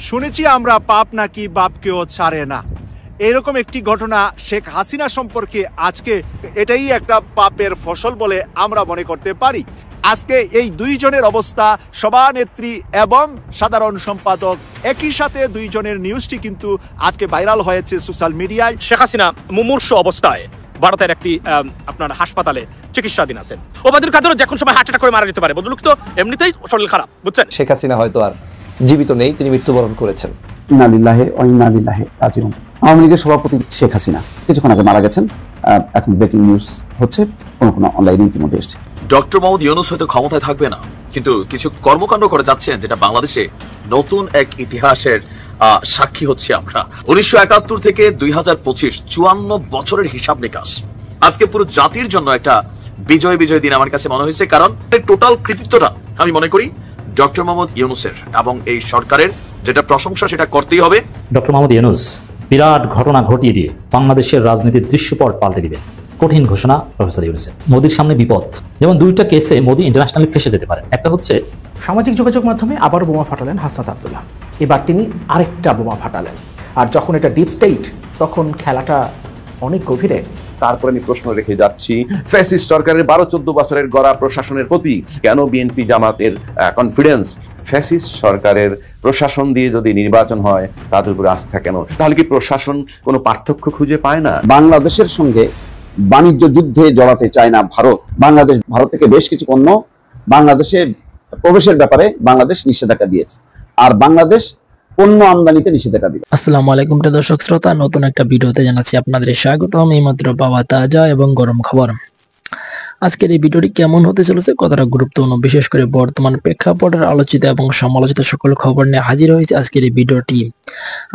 শুনেছি আমরা পাপ নাকি বাপকেও ছাড়ে না। এরকম একটি ঘটনা শেখ হাসিনা সম্পর্কে আজকে এটাই একটা পাপের ফসল বলে আমরা মনে করতে পারি। আজকে এই দুইজনের অবস্থা, সভানেত্রী এবং সাধারণ সম্পাদক একই সাথে দুইজনের নিউজটি কিন্তু আজকে ভাইরাল হয়েছে সোশ্যাল মিডিয়ায়। শেখ হাসিনা মুমূর্ষু অবস্থায় ভারতের একটি আপনার হাসপাতালে চিকিৎসাধীন আছেন। ওবায়দুল কাদেরও যখন সময় হার্ট অ্যাটাক করে মারা যেতে পারে, বদলুক তো এমনিতেই শরীর খারাপ, বুঝছেন। শেখ হাসিনা হয়তো আর জীবিত নেই, তিনি মৃত্যুবরণ করেছেন। ইন্না লিল্লাহি ওয়া ইন্না ইলাইহি রাজিউন। আওয়ামী লীগের সভাপতি শেখ হাসিনা কিছুক্ষণ আগে মারা গেছেন। এখন ব্রেকিং নিউজ হচ্ছে, কোনো অনলাইনে ইতিমধ্যে এসেছে। ডক্টর মোহাম্মদ ইউনূস হয়তো ক্ষমতায় থাকবে না, কিন্তু কিছু কর্মকাণ্ড করে যাচ্ছেন যেটা বাংলাদেশে নতুন এক ইতিহাসের সাক্ষী হচ্ছে আমরা। 1971 থেকে 2025 54 বছরের হিসাব নিকাশ আজকে পুরো জাতির জন্য একটা বিজয় দিন আমার কাছে মনে হয়েছে। কারণ টোটাল কৃতিত্বটা আমি মনে করি ডক্টর মোহাম্মদ ইউনূসের, এবং এই সরকারের যেটা প্রশংসা সেটা করতেই হবে। ডক্টর মোহাম্মদ ইউনূস বিরাট ঘটনা ঘটিয়ে দিয়ে বাংলাদেশের রাজনীতির দৃশ্যপট পাল্টে দিবেন। কঠিন ঘোষণা প্রফেসর ইউনূসের। মোদির সামনে বিপদ, যেমন দুইটা কেসে মোদি ইন্টারন্যাশনালি ফেসে যেতে পারেন। একটা হচ্ছে সামাজিক যোগাযোগ মাধ্যমে আবারও বোমা ফাটালেন হাসনাত আব্দুল্লাহ। এবার তিনি আরেকটা বোমা ফাটালেন, আর যখন এটা ডিপ স্টেট তখন খেলাটা অনেক গভীরে। তারপরে আমি প্রশ্ন রেখে যাচ্ছি, ফ্যাসিস্ট সরকারের 12-14 বছরের গড়া প্রশাসনের প্রতি কেন বিএনপি জামাতের কনফিডেন্স? ফ্যাসিস্ট সরকারের প্রশাসন দিয়ে যদি নির্বাচন হয় তাদের উপরে আস্থা কেন? তাহলে কি প্রশাসন কোনো পার্থক্য খুঁজে পায় না? বাংলাদেশের সঙ্গে বাণিজ্য যুদ্ধে জড়াতে চায় না ভারত। বাংলাদেশ ভারত থেকে বেশ কিছু পণ্য বাংলাদেশে প্রবেশের ব্যাপারে বাংলাদেশ নিষেধাজ্ঞা দিয়েছে, আর বাংলাদেশ পণ্য আমদানিতে নিষেধাজ্ঞা দিবে। আসসালামু আলাইকুম প্রিয় দর্শক শ্রোতা, নতুন একটা ভিডিওতে জানাচ্ছি আপনাদের স্বাগতম। এইমাত্র পাওয়া তাজা এবং গরম খবর। আজকের এই ভিডিওটি কেমন হতে চলেছে, কতটা গুরুত্বপূর্ণ, বিশেষ করে বর্তমান প্রেক্ষাপটের আলোচিত এবং সমালোচিত সকল খবর নিয়ে হাজির হয়েছে আজকের এই ভিডিওটি।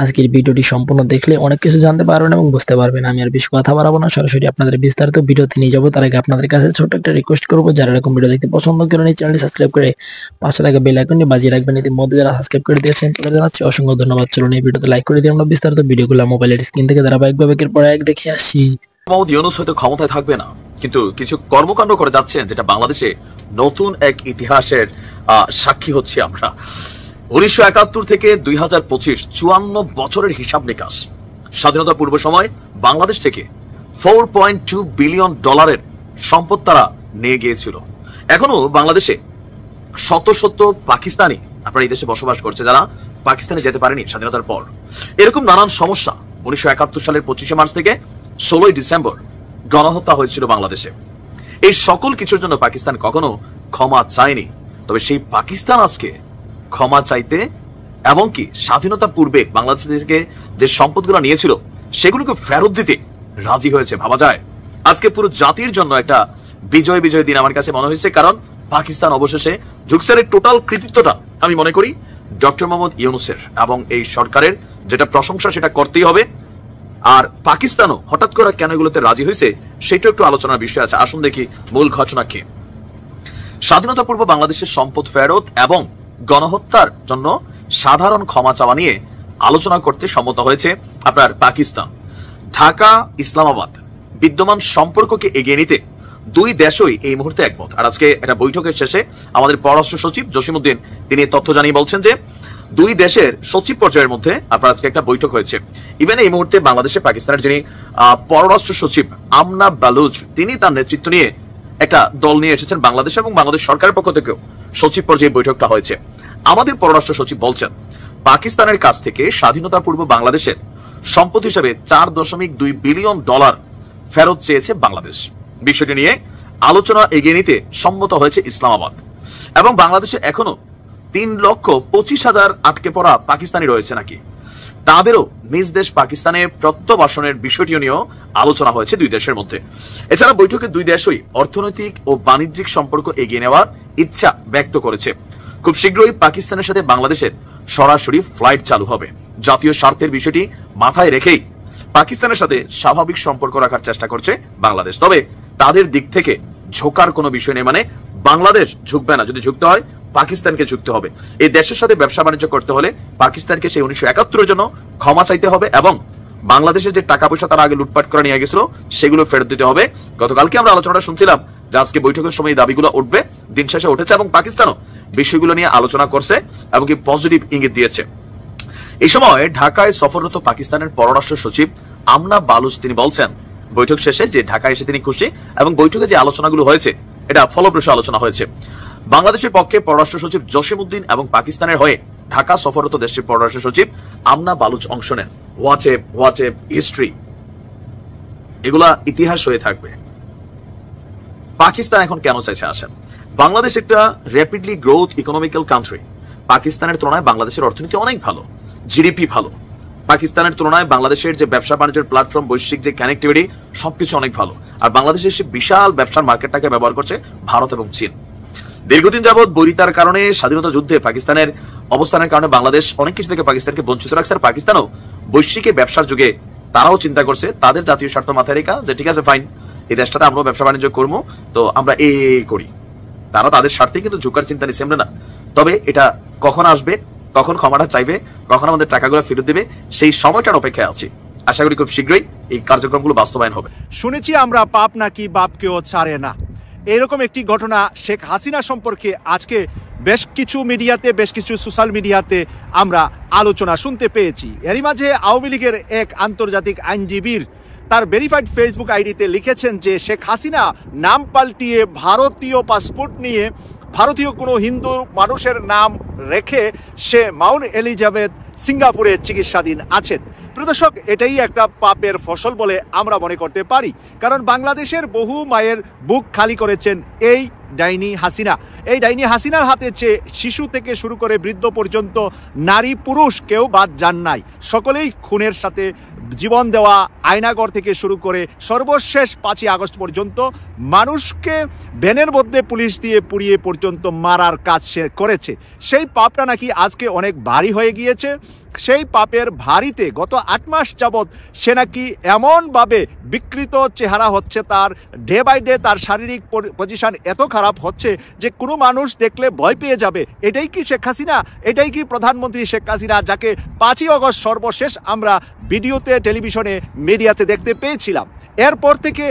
আজকের ভিডিওটি সম্পূর্ণ দেখলে অনেক কিছু জানতে পারবেন এবং বুঝতে পারবেন। আমি আর বেশি কথা বাড়াবো না, সরাসরি আপনাদের বিস্তারিত ভিডিওতে নিয়ে যাবো। তার আগে আপনাদের কাছে ছোট একটা রিকোয়েস্ট করবো, যারা এরকম ভিডিও দেখতে পছন্দ করেন এই চ্যানেলটি সাবস্ক্রাইব করে পাশে থাকা বেল আইকনটি বাজিয়ে রাখবেন। ইতিমধ্যে যারা সাবস্ক্রাইব করে দিয়েছেন তাদের জানাচ্ছি অসংখ্য ধন্যবাদ। চলুন এই ভিডিওতে লাইক করে দিয়ে আমরা বিস্তারিত ভিডিওগুলো মোবাইলের স্ক্রিন থেকে ধারাবাহিকভাবে একের পর এক দেখে আসি। মোহাম্মদ ইউনূস হয়তো ক্ষমতায় থাকবে না, কিন্তু কিছু কর্মকাণ্ড করে যাচ্ছেন যেটা বাংলাদেশে নতুন এক ইতিহাসের সাক্ষী হচ্ছে আমরা। 1971 থেকে 2025 54 বছরের হিসাব নিকাশ স্বাধীনতা পূর্ব সময় বাংলাদেশ থেকে $4.2 বিলিয়ন সম্পদ তারা নিয়ে গিয়েছিল। এখনো বাংলাদেশে শত শত পাকিস্তানি আপনার এই দেশে বসবাস করছে, যারা পাকিস্তানে যেতে পারেনি স্বাধীনতার পর। এরকম নানান সমস্যা 1971 সালের 25 মার্চ থেকে 16 ডিসেম্বর গণহত্যা হয়েছিল বাংলাদেশে। এই সকল কিছুর জন্য পাকিস্তান কখনো ক্ষমা চায়নি, তবে সেই পাকিস্তান আজকে ক্ষমা চাইতে এবং কি স্বাধীনতা পূর্বে বাংলাদেশ থেকে যে সম্পদগুলো নিয়েছিল সেগুলোকে ফেরত দিতে রাজি হয়েছে। ভাবা যায় আজকে পুরো জাতির জন্য একটা বিজয় দিন আমার কাছে মনে হয়েছে। কারণ পাকিস্তান অবশেষে ঝুঁকছে। টোটাল কৃতিত্বটা আমি মনে করি ডক্টর মোহাম্মদ ইউনূসের, এবং এই সরকারের যেটা প্রশংসা সেটা করতেই হবে। আর পাকিস্তানও হঠাৎ করে কেন এগুলোতে রাজি হয়েছে সেটা একটু আলোচনার বিষয় আছে। আসুন দেখি মূল ঘটনা কি। স্বাধীনতা পূর্ব বাংলাদেশের সম্পদ ফেরত এবং গণহত্যার জন্য সাধারণ ক্ষমা চাওয়া নিয়ে আলোচনা করতে সম্মত হয়েছে আপনার পাকিস্তান। ঢাকা ইসলামাবাদ বিদ্যমান সম্পর্ককে এগিয়ে নিতে দুই দেশই এই মুহূর্তে একমত। আর আজকে একটা বৈঠকের শেষে আমাদের পররাষ্ট্র সচিব জসিমউদ্দিন তিনি তথ্য জানিয়ে বলছেন যে দুই দেশের সচিব পর্যায়ের মধ্যে আপনার আজকে একটা বৈঠক হয়েছে। ইভেন এই মুহূর্তে বাংলাদেশে পাকিস্তানের যিনি পররাষ্ট্র সচিব আমনা বালুচ তিনি তার নেতৃত্ব নিয়ে একটা দল নিয়ে এসেছেন বাংলাদেশ, এবং বাংলাদেশ সরকারের পক্ষ থেকেও সচিব পর্যায়ে বৈঠকটা হয়েছে। আমাদের পররাষ্ট্র সচিব বলছেন পাকিস্তানের কাছ থেকে স্বাধীনতা পূর্ব বাংলাদেশের সম্পদ হিসেবে $4.2 বিলিয়ন ফেরত চেয়েছে বাংলাদেশ। বিষয়টি নিয়ে আলোচনা এগিয়ে নিতে সম্মত হয়েছে ইসলামাবাদ, এবং বাংলাদেশে এখনো 3,25,000 আটকে পড়া পাকিস্তানি রয়েছে নাকি, তাদেরও নিজ দেশ পাকিস্তানের প্রত্যাবাসনের বিষয়টি নিয়েও আলোচনা হয়েছে দুই দেশের মধ্যে। এছাড়া বৈঠকে দুই দেশই অর্থনৈতিক ও বাণিজ্যিক সম্পর্ক এগিয়ে নেওয়ার ইচ্ছা ব্যক্ত করেছে। খুব শীঘ্রই পাকিস্তানের সাথে বাংলাদেশের সরাসরি ফ্লাইট চালু হবে। জাতীয় স্বার্থের বিষয়টি মাথায় রেখেই পাকিস্তানের সাথে স্বাভাবিক সম্পর্ক রাখার চেষ্টা করছে বাংলাদেশ। তবে তাদের দিক থেকে ঝোঁকার কোনো বিষয় নেই, মানে বাংলাদেশ ঝুঁকবে না। যদি ঝুঁকতে হয় পাকিস্তানকে ঝুঁকতে হবে। এই দেশের সাথে ব্যবসা বাণিজ্য করতে হলে পাকিস্তানকে সেই 1971 জন্য ক্ষমা চাইতে হবে, এবং বাংলাদেশের যে টাকা পয়সা তারা আগে লুটপাট করে নিয়ে গেছিল সেগুলো ফেরত দিতে হবে। গতকালকে আমরা আলোচনাটা শুনছিলাম যে আজকে বৈঠকের সময় এই দাবিগুলো উঠবে, দিন শেষে উঠেছে, এবং পাকিস্তানও বিষয়গুলো নিয়ে আলোচনা করছে এবং কি পজিটিভ ইঙ্গিত দিয়েছে। এই সময় ঢাকায় সফররত পাকিস্তানের পররাষ্ট্র সচিব আমনা বালুচ তিনি বলছেন বৈঠক শেষে যে ঢাকায় এসে তিনি খুশি এবং বৈঠকে যে আলোচনাগুলো হয়েছে এটা ফলপ্রসূ আলোচনা হয়েছে। বাংলাদেশের পক্ষে পররাষ্ট্র সচিব জসিমউদ্দিন এবং পাকিস্তানের হয়ে ঢাকা সফররত দেশটির পররাষ্ট্র সচিব আমনা বালুচ অংশ নেন। হোয়াট এ হিস্ট্রি, এগুলা ইতিহাস হয়ে থাকবে। পাকিস্তান এখন কেন চাইছে আসেন? বাংলাদেশ একটা র্যাপিডলি গ্রোথ ইকোনমিক্যাল কান্ট্রি। পাকিস্তানের তুলনায় বাংলাদেশের অর্থনীতি অনেক ভালো, জিডিপি ভালো। পাকিস্তানের তুলনায় বাংলাদেশের যে ব্যবসা বাণিজ্যের প্ল্যাটফর্ম, বৈশ্বিক যে কানেক্টিভিটি, সবকিছু অনেক ভালো। আর বাংলাদেশের সে বিশাল ব্যবসার মার্কেটটাকে ব্যবহার করছে ভারত এবং চীন। দীর্ঘদিন যাবৎ বৈরিতার কারণে, স্বাধীনতা যুদ্ধে পাকিস্তানের অবস্থানের কারণে বাংলাদেশ অনেক কিছু থেকে পাকিস্তানকে বঞ্চিত রাখছে। আর পাকিস্তানও বৈশ্বিক ব্যবসার যুগে তারাও চিন্তা করছে তাদের জাতীয় স্বার্থ মাথায় রেখা যে ঠিক আছে ফাইন, এই দেশটাতে আমরাও ব্যবসা বাণিজ্য করবো, তো আমরা এই করি। তারা তাদের স্বার্থে কিন্তু ঝুঁকার চিন্তা নিচ্ছে আমরা না। তবে এটা কখন আসবে, কখন ক্ষমাটা চাইবে, কখন আমাদের টাকাগুলো ফেরত দেবে, সেই সময়টার অপেক্ষায় আছি। আশা করি খুব শীঘ্রই এই কার্যক্রমগুলো বাস্তবায়ন হবে। শুনেছি আমরা পাপ নাকি বাপকেও ছাড়ে না, এরকম একটি ঘটনা শেখ হাসিনা সম্পর্কে আজকে বেশ কিছু মিডিয়াতে, বেশ কিছু সোশ্যাল মিডিয়াতে আমরা আলোচনা শুনতে পেয়েছি। এরই মাঝে আওয়ামী লীগের এক আন্তর্জাতিক আইনজীবীর তার ভেরিফাইড ফেসবুক আইডিতে লিখেছেন যে শেখ হাসিনা নাম পাল্টিয়ে ভারতীয় পাসপোর্ট নিয়ে ভারতীয় কোনো হিন্দু মানুষের নাম রেখে সে মাউন্ট এলিজাবেথ সিঙ্গাপুরে চিকিৎসাধীন আছেন। প্রদর্শক, এটাই একটা পাপের ফসল বলে আমরা মনে করতে পারি, কারণ বাংলাদেশের বহু মায়ের বুক খালি করেছেন এই ডাইনি হাসিনা। এই ডাইনি হাসিনার হাতে চেয়ে শিশু থেকে শুরু করে বৃদ্ধ পর্যন্ত নারী পুরুষ কেউ বাদ যান নাই। সকলেই খুনের সাথে জীবন দেওয়া, আয়নাগর থেকে শুরু করে সর্বশেষ 5ই আগস্ট পর্যন্ত মানুষকে ভ্যানের মধ্যে পুলিশ দিয়ে পুড়িয়ে পর্যন্ত মারার কাজ সে করেছে। সেই পাপটা নাকি আজকে অনেক ভারী হয়ে গিয়েছে। সেই পাপের ভারীতে গত 8 মাস যাবৎ সে নাকি এমনভাবে বিকৃত চেহারা হচ্ছে, তার ডে বাই ডে তার শারীরিক পজিশন এত খারাপ হচ্ছে যে কোনো মানুষ দেখলে ভয় পেয়ে যাবে। এটাই কি শেখ হাসিনা? এটাই কি প্রধানমন্ত্রী শেখ হাসিনা, যাকে 5ই আগস্ট সর্বশেষ আমরা ভিডিওতে, টেলিভিশনে, মিডিয়াতে দেখতে পেয়েছিলাম? এরপর থেকে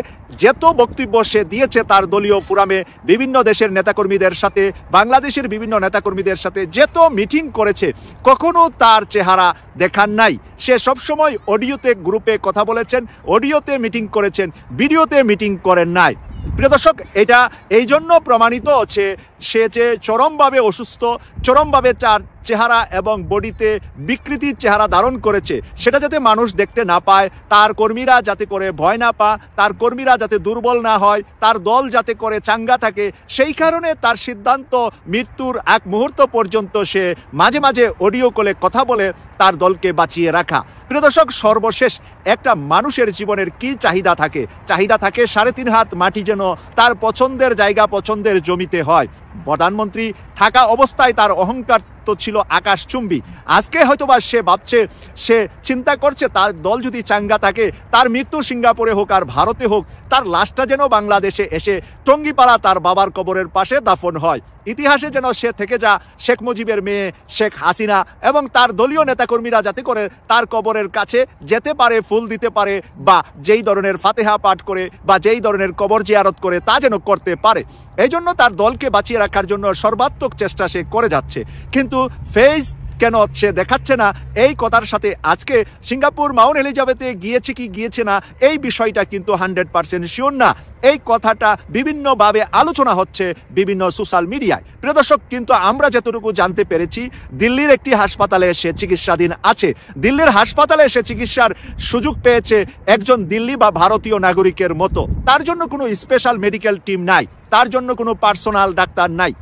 যত বক্তব্য সে দিয়েছে তার দলীয় ফোরামে, বিভিন্ন দেশের নেতাকর্মীদের সাথে, বাংলাদেশের বিভিন্ন নেতাকর্মীদের সাথে যত মিটিং করেছে, কখনো তার চেহারা দেখান নাই। সে সবসময় অডিওতে গ্রুপে কথা বলেছেন, অডিওতে মিটিং করেছেন, ভিডিওতে মিটিং করেন নাই। প্রিয় দর্শক, এটা এই জন্য প্রমাণিত হচ্ছে সে যে চরমভাবে অসুস্থ, চরমভাবে তার চেহারা এবং বডিতে বিকৃতির চেহারা ধারণ করেছে, সেটা যাতে মানুষ দেখতে না পায়, তার কর্মীরা যাতে করে ভয় না পায়, তার কর্মীরা যাতে দুর্বল না হয়, তার দল যাতে করে চাঙ্গা থাকে, সেই কারণে তার সিদ্ধান্ত মৃত্যুর এক মুহূর্ত পর্যন্ত সে মাঝে মাঝে অডিও কলে কথা বলে তার দলকে বাঁচিয়ে রাখা। প্রিয় দর্শক, সর্বশেষ একটা মানুষের জীবনের কি চাহিদা থাকে? চাহিদা থাকে 3.5 হাত মাটি যেন তার পছন্দের জায়গা, পছন্দের জমিতে হয়। প্রধানমন্ত্রী থাকা অবস্থায় তার অহংকার তো ছিল আকাশচুম্বী। আজকে হয়তোবা সে ভাবছে, সে চিন্তা করছে তার দল যদি চাঙ্গা থাকে, তার মৃত্যু সিঙ্গাপুরে হোক আর ভারতে হোক, তার লাশটা যেন বাংলাদেশে এসে টঙ্গিপাড়া তার বাবার কবরের পাশে দাফন হয়। ইতিহাসে যেন সে থেকে যা শেখ মুজিবের মেয়ে শেখ হাসিনা এবং তার দলীয় নেতাকর্মীরা যাতে করে তার কবরের কাছে যেতে পারে, ফুল দিতে পারে, বা যেই ধরনের ফাতেহা পাঠ করে বা যেই ধরনের কবর জিয়ারত করে তা যেন করতে পারে। এই জন্য তার দলকে বাঁচিয়ে রাখার জন্য সর্বাত্মক চেষ্টা সে করে যাচ্ছে। কিন্তু ফেস কেন সে দেখাচ্ছে না, এই কথার সাথে আজকে সিঙ্গাপুর মাউন্ট এলিজাবেথে গিয়েছে কি গিয়েছে না, এই বিষয়টা কিন্তু 100% শিওর না। এই কথাটা বিভিন্নভাবে আলোচনা হচ্ছে বিভিন্ন সোশ্যাল মিডিয়ায়। প্রিয় দর্শক, কিন্তু আমরা যতটুকু জানতে পেরেছি, দিল্লির একটি হাসপাতালে সে চিকিৎসাধীন আছে। দিল্লির হাসপাতালে সে চিকিৎসার সুযোগ পেয়েছে একজন দিল্লি বা ভারতীয় নাগরিকের মতো। তার জন্য কোনো স্পেশাল মেডিকেল টিম নাই, তার জন্য কোনো পার্সোনাল ডাক্তার নাই।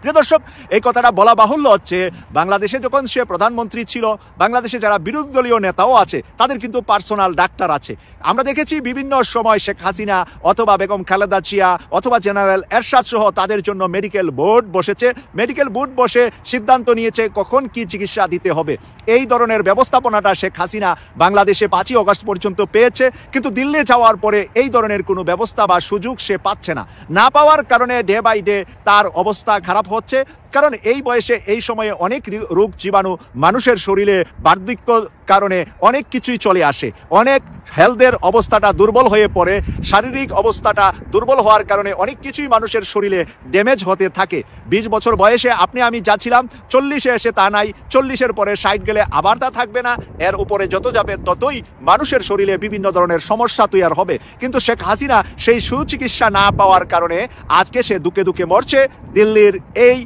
প্রিয় দর্শক, এই কথাটা বলা বাহুল্য হচ্ছে, বাংলাদেশে যখন সে প্রধানমন্ত্রী ছিল, বাংলাদেশে যারা বিরোধী দলীয় নেতাও আছে তাদের কিন্তু পার্সোনাল ডাক্তার আছে। আমরা দেখেছি বিভিন্ন সময় শেখ হাসিনা অথবা বেগম খালেদা জিয়া অথবা জেনারেল এরশাদ সহ তাদের জন্য মেডিকেল বোর্ড বসেছে। মেডিকেল বোর্ড বসে সিদ্ধান্ত নিয়েছে কখন কি চিকিৎসা দিতে হবে। এই ধরনের ব্যবস্থাপনাটা শেখ হাসিনা বাংলাদেশে 5ই আগস্ট পর্যন্ত পেয়েছে, কিন্তু দিল্লি যাওয়ার পরে এই ধরনের কোনো ব্যবস্থা বা সুযোগ সে পাচ্ছে না। না পাওয়ার কারণে ডে বাই ডে তার অবস্থা খারাপ হচ্ছে। কারণ এই বয়সে এই সময়ে অনেক রোগ জীবাণু মানুষের শরীরে বার্ধক্য কারণে অনেক কিছুই চলে আসে, অনেক হেলথের অবস্থাটা দুর্বল হয়ে পড়ে, শারীরিক অবস্থাটা দুর্বল হওয়ার কারণে অনেক কিছুই মানুষের শরীরে ড্যামেজ হতে থাকে। 20 বছর বয়সে আপনি আমি যাচ্ছিলাম, 40-এ এসে তা নাই, 40-এর পরে 60 গেলে আবার তা থাকবে না, এর উপরে যত যাবে ততই মানুষের শরীরে বিভিন্ন ধরনের সমস্যা তৈরি হবে। কিন্তু শেখ হাসিনা সেই সুচিকিৎসা না পাওয়ার কারণে আজকে সে দুকে দুকে মরছে দিল্লির এই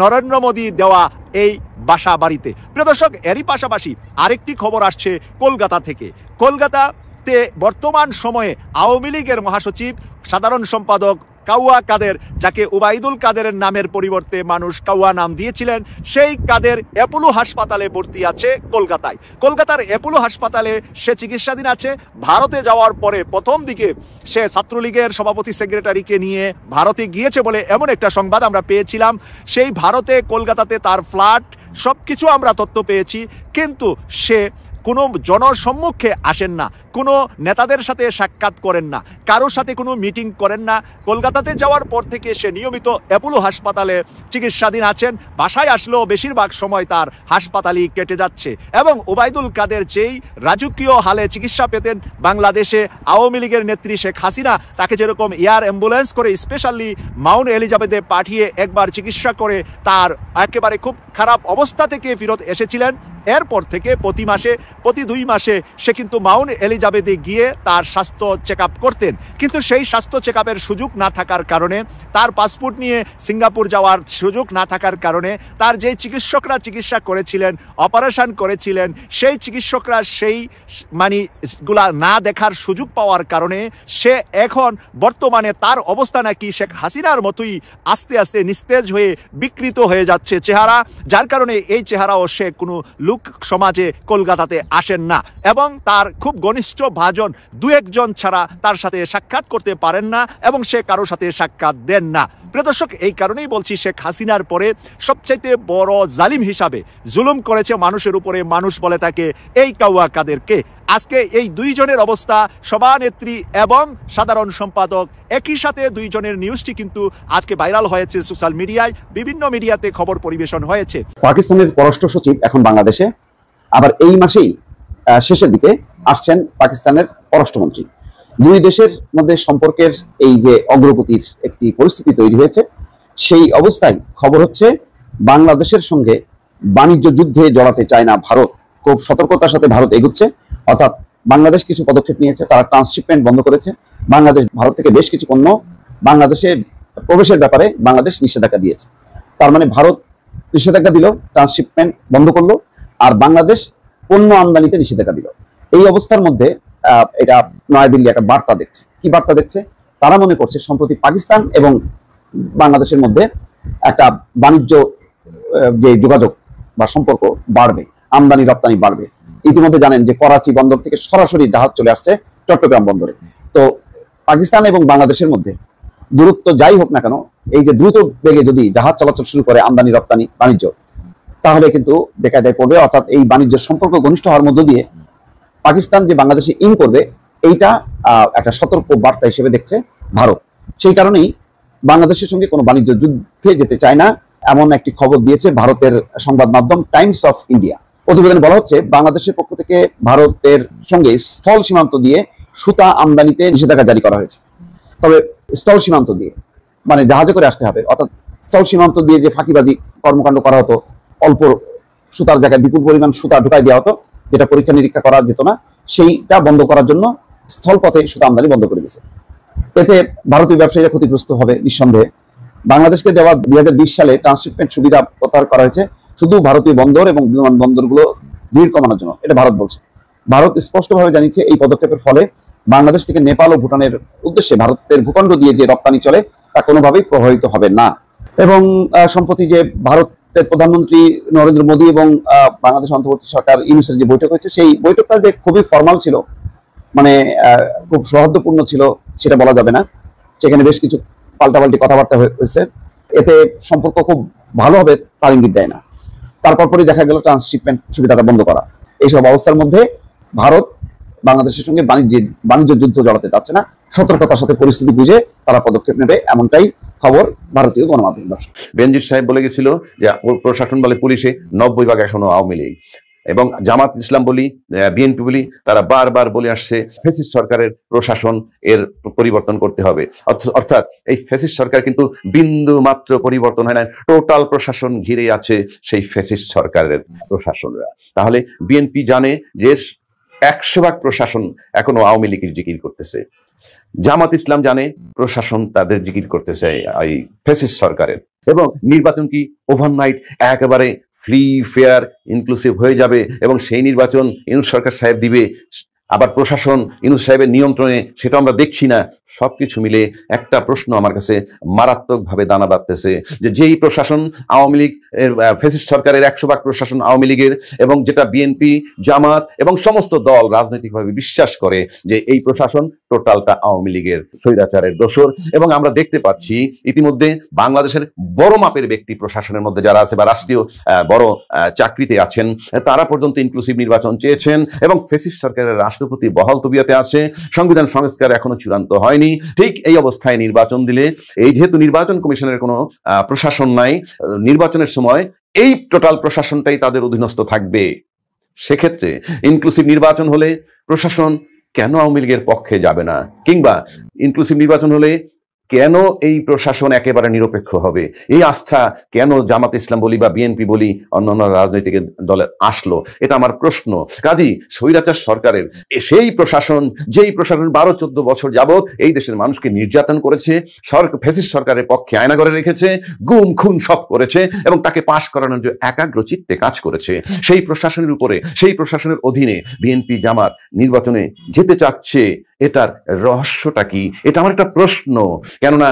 নরেন্দ্র মোদী দেওয়া এই বাসা বাড়িতে। প্রিয় দর্শক, এরই পাশাপাশি আরেকটি খবর আসছে কলকাতা থেকে। কলকাতাতে বর্তমান সময়ে আওয়ামী লীগের মহাসচিব সাধারণ সম্পাদক কাউয়া কাদের, যাকে উবাইদুল কাদেরের নামের পরিবর্তে মানুষ কাউয়া নাম দিয়েছিলেন, সেই কাদের অ্যাপোলো হাসপাতালে ভর্তি আছে কলকাতায়। কলকাতার অ্যাপোলো হাসপাতালে সে চিকিৎসাধীন আছে। ভারতে যাওয়ার পরে প্রথম দিকে সে ছাত্রলীগের সভাপতি সেক্রেটারিকে নিয়ে ভারতে গিয়েছে বলে এমন একটা সংবাদ আমরা পেয়েছিলাম। সেই ভারতে কলকাতাতে তার ফ্ল্যাট সব কিছু আমরা তথ্য পেয়েছি, কিন্তু সে কোনো জনসম্মুখে আসেন না, কোনো নেতাদের সাথে সাক্ষাৎ করেন না, কারোর সাথে কোনো মিটিং করেন না। কলকাতাতে যাওয়ার পর থেকে সে নিয়মিত অ্যাপোলো হাসপাতালে চিকিৎসাধীন আছেন। বাসায় আসলেও বেশিরভাগ সময় তার হাসপাতালই কেটে যাচ্ছে। এবং ওবায়দুল কাদের যেই রাজকীয় হালে চিকিৎসা পেতেন বাংলাদেশে আওয়ামী লীগের নেত্রী শেখ হাসিনা, তাকে যেরকম এয়ার অ্যাম্বুলেন্স করে স্পেশালি মাউন্ট এলিজাবেথে পাঠিয়ে একবার চিকিৎসা করে তার একেবারে খুব খারাপ অবস্থা থেকে ফেরত এসেছিলেন, এরপর থেকে প্রতি 2 মাসে সে কিন্তু মাউন্ট এলিজাবেথে গিয়ে তার স্বাস্থ্য চেক আপ করতেন। কিন্তু সেই স্বাস্থ্য চেক আপের সুযোগ না থাকার কারণে, তার পাসপোর্ট নিয়ে সিঙ্গাপুর যাওয়ার সুযোগ না থাকার কারণে, তার যে চিকিৎসকরা চিকিৎসা করেছিলেন, অপারেশন করেছিলেন, সেই চিকিৎসকরা সেই গুলা না দেখার সুযোগ পাওয়ার কারণে সে এখন বর্তমানে তার অবস্থা নাকি শেখ হাসিনার মতোই আস্তে আস্তে নিস্তেজ হয়ে বিকৃত হয়ে যাচ্ছে চেহারা, যার কারণে এই চেহারাও সে কোনো লোক সমাজে কলকাতাতে আসেন না এবং তার খুব ঘনিষ্ঠ ভাজন 2-1 জন ছাড়া তার সাথে সাক্ষাৎ করতে পারেন না এবং সে কারোর সাথে সাক্ষাৎ দেন না। প্রিয় দর্শক, এই কারণেই বলছি শেখ হাসিনার পরে সবচাইতে বড় জালিম হিসাবে জুলুম করেছে মানুষের উপরে মানুষ বলে তাকে এই কাউয়া কাদেরকে। আজকে এই 2 জনের অবস্থা, সভানেত্রী এবং সাধারণ সম্পাদক, একই সাথে 2 জনের নিউজটি কিন্তু আজকে ভাইরাল হয়েছে সোশ্যাল মিডিয়ায়, বিভিন্ন মিডিয়াতে খবর পরিবেশন হয়েছে। পাকিস্তানের পররাষ্ট্র সচিব এখন বাংলাদেশে, আবার এই মাসেই শেষের দিকে আসছেন পাকিস্তানের পররাষ্ট্রমন্ত্রী। 2 দেশের মধ্যে সম্পর্কের এই যে অগ্রগতির একটি পরিস্থিতি তৈরি হয়েছে, সেই অবস্থায় খবর হচ্ছে বাংলাদেশের সঙ্গে বাণিজ্য যুদ্ধে জড়াতে চায় না ভারত। খুব সতর্কতার সাথে ভারত এগুচ্ছে, অর্থাৎ বাংলাদেশ কিছু পদক্ষেপ নিয়েছে। তারা ট্রান্সশিপমেন্ট বন্ধ করেছে। বাংলাদেশ ভারত থেকে বেশ কিছু পণ্য বাংলাদেশের প্রবেশের ব্যাপারে বাংলাদেশ নিষেধাজ্ঞা দিয়েছে। তার মানে ভারত নিষেধাজ্ঞা দিল, ট্রান্সশিপমেন্ট বন্ধ করলো, আর বাংলাদেশ পণ্য আমদানিতে নিষেধাজ্ঞা দিল। এই অবস্থার মধ্যে এটা নয়াদিল্লি একটা বার্তা দেখছে। কি বার্তা দেখছে? তারা মনে করছে সম্প্রতি পাকিস্তান এবং বাংলাদেশের মধ্যে একটা বাণিজ্য যে যোগাযোগ বা সম্পর্ক বাড়বে, আমদানি রপ্তানি বাড়বে। ইতিমধ্যে জানেন যে করাচি বন্দর থেকে সরাসরি জাহাজ চলে আসছে চট্টগ্রাম বন্দরে। তো পাকিস্তান এবং বাংলাদেশের মধ্যে দূরত্ব যাই হোক না কেন, এই যে দ্রুত বেগে যদি জাহাজ চলাচল শুরু করে আমদানি রপ্তানি বাণিজ্য, তাহলে কিন্তু বেকায়দায় পড়বে। অর্থাৎ এই বাণিজ্য সম্পর্ক ঘনিষ্ঠ হওয়ার মধ্য দিয়ে পাকিস্তান যে বাংলাদেশে ইন করবে, এইটা একটা সতর্ক বার্তা হিসেবে দেখছে ভারত। সেই কারণেই বাংলাদেশের সঙ্গে কোনো বাণিজ্য যুদ্ধে যেতে চায় না, এমন একটি খবর দিয়েছে ভারতের সংবাদ মাধ্যম টাইমস অফ ইন্ডিয়া। প্রতিবেদনে বলা হচ্ছে বাংলাদেশের পক্ষ থেকে ভারতের সঙ্গে স্থল সীমান্ত দিয়ে সুতা আমদানিতে নিষেধাজ্ঞা জারি করা হয়েছে। তবে স্থল সীমান্ত দিয়ে মানে জাহাজে করে আসতে হবে, অর্থাৎ স্থল সীমান্ত দিয়ে যে ফাঁকিবাজি কর্মকাণ্ড করা হতো, অল্প সুতার জায়গায় বিপুল পরিমাণ সুতা ঢুকাই দেওয়া হতো, যেটা পরীক্ষা নিরীক্ষা করা যেত না, সেইটা বন্ধ করার জন্য স্থলপথে সুতা আমদানি বন্ধ করে দিয়েছে। এতে ভারতীয় ব্যবসায়ীরা ক্ষতিগ্রস্ত হবে নিঃসন্দেহে। বাংলাদেশকে দেওয়া 2020 সালে ট্রান্সশিপমেন্ট সুবিধা প্রত্যাহার করা হয়েছে শুধু ভারতীয় বন্দর এবং বিমান বন্দরগুলো ভিড় কমানোর জন্য, এটা ভারত বলছে। ভারত স্পষ্টভাবে জানিয়েছে এই পদক্ষেপের ফলে বাংলাদেশ থেকে নেপাল ও ভুটানের উদ্দেশ্যে ভারতের ভূখণ্ড দিয়ে যে রপ্তানি চলে তা কোনোভাবেই প্রভাবিত হবে না। এবং সম্প্রতি যে ভারতের প্রধানমন্ত্রী নরেন্দ্র মোদী এবং বাংলাদেশ অন্তর্বর্তী সরকার ইউনূসের যে বৈঠক হয়েছে, সেই বৈঠকটা যে খুবই ফর্মাল ছিল, মানে খুব সৌহার্দ্যপূর্ণ ছিল সেটা বলা যাবে না। সেখানে বেশ কিছু পাল্টাপাল্টি কথাবার্তা হয়েছে, এতে সম্পর্ক খুব ভালো হবে তার ইঙ্গিত দেয় না। তারপরই দেখা গেল ট্রান্সশিপমেন্ট সুবিধাটা বন্ধ করা। এইসব অবস্থার মধ্যে ভারত বাংলাদেশের সঙ্গে বাণিজ্য যুদ্ধ জড়াতে চাচ্ছে না, সতর্কতার সাথে পরিস্থিতি বুঝে তারা পদক্ষেপ নেবে, এমনটাই খবর ভারতীয় গণমাধ্যম। দর্শক, বেনজির সাহেব বলে গেছিল যে প্রশাসন বলে পুলিশে 90% এখনো আওয়ামী লীগ, এবং জামাত ইসলাম বলি, বিএনপি বলি, তারা বারবার বলে আসছে ফ্যাসিস্ট সরকারের প্রশাসন এর পরিবর্তন করতে হবে। অর্থাৎ এই ফ্যাসিস্ট সরকার কিন্তু বিন্দু মাত্র পরিবর্তন হয় না, টোটাল প্রশাসন ঘিরে আছে সেই ফ্যাসিস্ট সরকারের প্রশাসনরা। তাহলে বিএনপি জানে যে 100% প্রশাসন এখনো আওয়ামী লীগের জিকির করতেছে, জামাত ইসলাম জানে প্রশাসন তাদের জিকির করতেছে এই ফ্যাসিস্ট সরকারের, এবং নির্বাচন কি ওভারনাইট একেবারে ফ্রি ফেয়ার ইনক্লুসিভ হয়ে যাবে এবং সেই নির্বাচন ইউনূস সরকার সাহেব দিবে, আবার প্রশাসন ইউনূস সাহেবের নিয়ন্ত্রণে, সেটা আমরা দেখছি না। সবকিছু মিলে একটা প্রশ্ন আমার কাছে মারাত্মকভাবে দানা বাঁধতেছে যে যেই প্রশাসন আওয়ামী লীগ ফ্যাসিস্ট সরকারের 100% প্রশাসন আওয়ামী লীগের, এবং যেটা বিএনপি, জামাত এবং সমস্ত দল রাজনৈতিকভাবে বিশ্বাস করে যে এই প্রশাসন টোটালটা আওয়ামী লীগের স্বৈরাচারের দোসর। এবং আমরা দেখতে পাচ্ছি ইতিমধ্যে বাংলাদেশের বড় মাপের ব্যক্তি প্রশাসনের মধ্যে যারা আছে বা রাষ্ট্রীয় বড় চাকরিতে আছেন, তারা পর্যন্ত ইনক্লুসিভ নির্বাচন চেয়েছেন, এবং ফ্যাসিস্ট সরকারের রাষ্ট্রপতি বহাল তবিয়তে আছে, সংবিধান সংস্কার এখনো চূড়ান্ত হয়নি। ঠিক এই অবস্থায় নির্বাচন দিলে, এই যেহেতু নির্বাচন কমিশনের কোনো প্রশাসন নাই, নির্বাচনের সময় এই টোটাল প্রশাসনটাই তাদের অধীনস্থ থাকবে। সেক্ষেত্রে ইনক্লুসিভ নির্বাচন হলে প্রশাসন কেন আওয়ামী লীগের পক্ষে যাবে না, কিংবা ইনক্লুসিভ নির্বাচন হলে কেন এই প্রশাসন একেবারে নিরপেক্ষ হবে? এই আস্থা কেন জামাত ইসলাম বলি বা বিএনপি বলি অন্যান্য রাজনৈতিক দলের আসলো? এটা আমার প্রশ্ন। কাজেই স্বৈরাচার সরকারের সেই প্রশাসন, যেই প্রশাসন 12-14 বছর যাবৎ এই দেশের মানুষকে নির্যাতন করেছে, ফ্যাসিস্ট সরকারের পক্ষে আয়না করে রেখেছে, গুম খুন সব করেছে, এবং তাকে পাশ করানোর জন্য একাগ্র চিত্তে কাজ করেছে, সেই প্রশাসনের উপরে, সেই প্রশাসনের অধীনে বিএনপি জামাত নির্বাচনে যেতে চাচ্ছে, এটার রহস্যটা কি? এটা আমার একটা প্রশ্ন। কেননা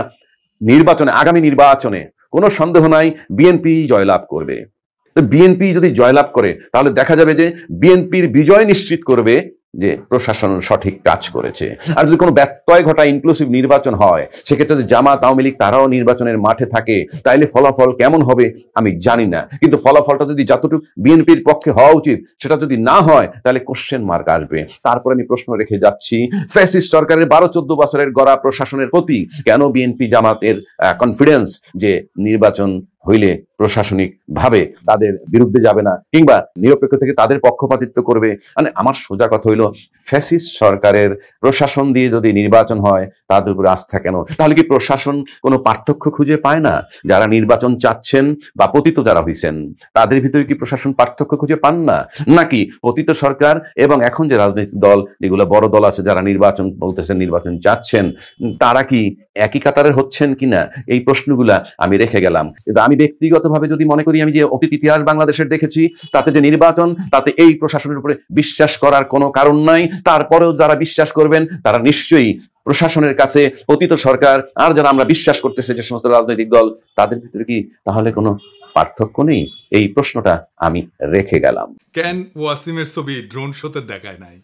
নির্বাচনে, আগামী নির্বাচনে কোনো সন্দেহ নাই বিএনপি জয়লাভ করবে। বিএনপি যদি জয়লাভ করে তাহলে দেখা যাবে যে বিএনপির বিজয় নিশ্চিত করবে যে প্রশাসন সঠিক কাজ করেছে। আর যদি কোনো ব্যত্যয় ঘটায়, ইনক্লুসিভ নির্বাচন হয়, সেক্ষেত্রে যদি জামাত, আওয়ামী লীগ তারাও নির্বাচনের মাঠে থাকে, তাইলে ফলাফল কেমন হবে আমি জানি না। কিন্তু ফলাফলটা যদি যতটুকু বিএনপির পক্ষে হওয়া উচিত সেটা যদি না হয়, তাহলে কোশ্চেন মার্ক আসবে। তারপরে আমি প্রশ্ন রেখে যাচ্ছি, ফ্যাসিস্ট সরকারের 12-14 বছরের গড়া প্রশাসনের প্রতি কেন বিএনপি জামাতের কনফিডেন্স যে নির্বাচন হইলে প্রশাসনিক ভাবে তাদের বিরুদ্ধে যাবে না, কিংবা নিরপেক্ষ থেকে তাদের পক্ষপাতিত্ব করবে? মানে আমার সোজা কথা হইল, ফ্যাসিস্ট সরকারের প্রশাসন দিয়ে যদি নির্বাচন হয় তাদের উপরে আস্থা কেন? তাহলে কি প্রশাসন কোনো পার্থক্য খুঁজে পায় না? যারা নির্বাচন চাচ্ছেন বা পতিত যারা হইছেন, তাদের ভিতরে কি প্রশাসন পার্থক্য খুঁজে পান না? নাকি পতিত সরকার এবং এখন যে রাজনৈতিক দল, যেগুলো বড় দল আছে যারা নির্বাচন বলতেছেন, নির্বাচন চাচ্ছেন, তারা কি একই কাতারের হচ্ছেন কিনা? এই প্রশ্নগুলা আমি রেখে গেলাম। কিন্তু আমি ব্যক্তিগতভাবে যদি মনে করি, আমি যে অতীত ইতিহাস বাংলাদেশের দেখেছি, তাতে যে নির্বাচন, তাতে এই প্রশাসনের উপরে বিশ্বাস করার কোনো কারণ নাই। তারপরেও যারা বিশ্বাস করবেন তারা নিশ্চয়ই প্রশাসনের কাছে, পতিত সরকার আর যারা আমরা বিশ্বাস করতেছে যে সমস্ত রাজনৈতিক দল, তাদের ভিতরে কি তাহলে কোনো পার্থক্য নেই? এই প্রশ্নটা আমি রেখে গেলাম। কেন ওয়াসিমের ছবি ড্রোন শোতে দেখায় নাই?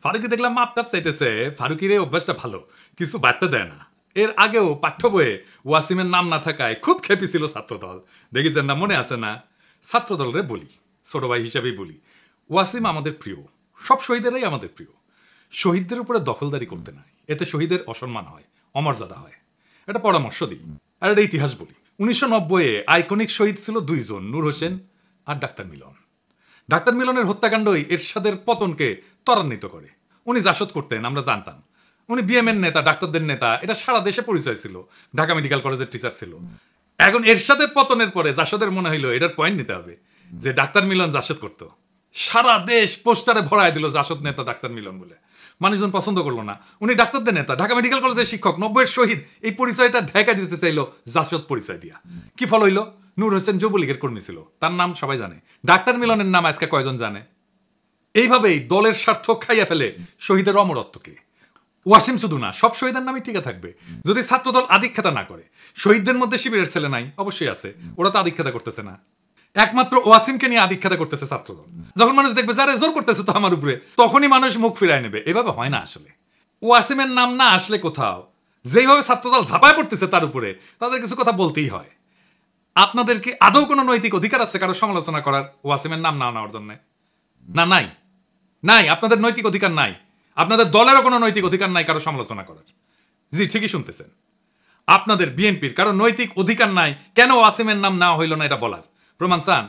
ফারুকি দেখলাম মাপটাপ চাইতেছে। ফারুকির এই অভ্যাসটা ভালো, কিছু বার্তা দেয় না। এর আগেও পাঠ্য বইয়ে ওয়াসিমের নাম না থাকায় খুব খেপি ছিল ছাত্রদল। দেখেছেন না, মনে আছে না? ছাত্রদলরে বলি, ছোট ভাই হিসাবেই বলি, ওয়াসিম আমাদের প্রিয়, সব শহীদেরাই আমাদের প্রিয়। শহীদদের উপরে দখলদারি করতে নাই, এতে শহীদের অসম্মান হয়, অমর্যাদা হয়। এটা পরামর্শ দিই। আর এটা ইতিহাস বলি। 1990-এ আইকনিক শহীদ ছিল 2 জন, নূর হোসেন আর ডাক্তার মিলন। ডাক্তার মিলনের হত্যাকাণ্ডই এরশাদের পতনকে ত্বরান্বিত করে। উনি জাসদ করতেন, আমরা জানতাম। উনি বিএমএর নেতা, ডাক্তারদের নেতা, এটা সারা দেশে পরিচয় ছিল। ঢাকা মেডিকেল কলেজের টিচার ছিল। এখন এরশাদের পতনের পরে জাসদের মনে হইলো এটার পয়েন্ট নিতে হবে যে ডাক্তার মিলন জাসদ করতো। সারা দেশ পোস্টারে ভরায় দিল জাসদ নেতা ডাক্তার মিলন বলে। মানুষজন পছন্দ করলো না। উনি ডাক্তারদের নেতা, ঢাকা মেডিকেল কলেজের শিক্ষক, 90-এর শহীদ। এই পরিচয়টা ঢাকা দিতে চাইলো জাসদ পরিচয় দিয়া। কি ফল হইলো? নূর হোসেন যুবলীগের কর্মী ছিল, তার নাম সবাই জানে। ডাক্তার মিলনের নাম আজকে কয়জন জানে? এইভাবেই দলের স্বার্থ খাইয়া ফেলে শহীদের অমরত্বকে। ওয়াসিম শুধু না, সব শহীদের নামই টিকে থাকবে যদি ছাত্রদল আধিক্যতা না করে। শহীদদের মধ্যে শিবিরের ছেলে নাই? অবশ্যই আছে, ওরা তো আধিক্যতা করতেছে না। একমাত্র ওয়াসিমকে নিয়ে আধিক্যতা করতেছে ছাত্রদল। যখন মানুষ দেখবে যারা জোর করতেছে তো আমার উপরে, তখনই মানুষ মুখ ফিরায় নেবে। এভাবে হয় না আসলে। ওয়াসিমের নাম না আসলে কোথাও যেইভাবে ছাত্রদল ঝাঁপায় পড়তেছে তার উপরে, তাদের কিছু কথা বলতেই হয়। আপনাদের কি আদৌ কোনো নৈতিক অধিকার আছে কারো সমালোচনা করার ওয়াসিমের নাম না নেওয়ার জন্য? না, নাই, নাই। আপনাদের নৈতিক অধিকার নাই। আপনাদের দলেরও কোনো নৈতিক অধিকার নাই কারো সমালোচনা করার। জি ঠিকই শুনতেছেন, আপনাদের বিএনপির কারো নৈতিক অধিকার নাই কেন ওয়াসিমের নাম নেওয়া হইল না এটা বলার। প্রমাণ চান?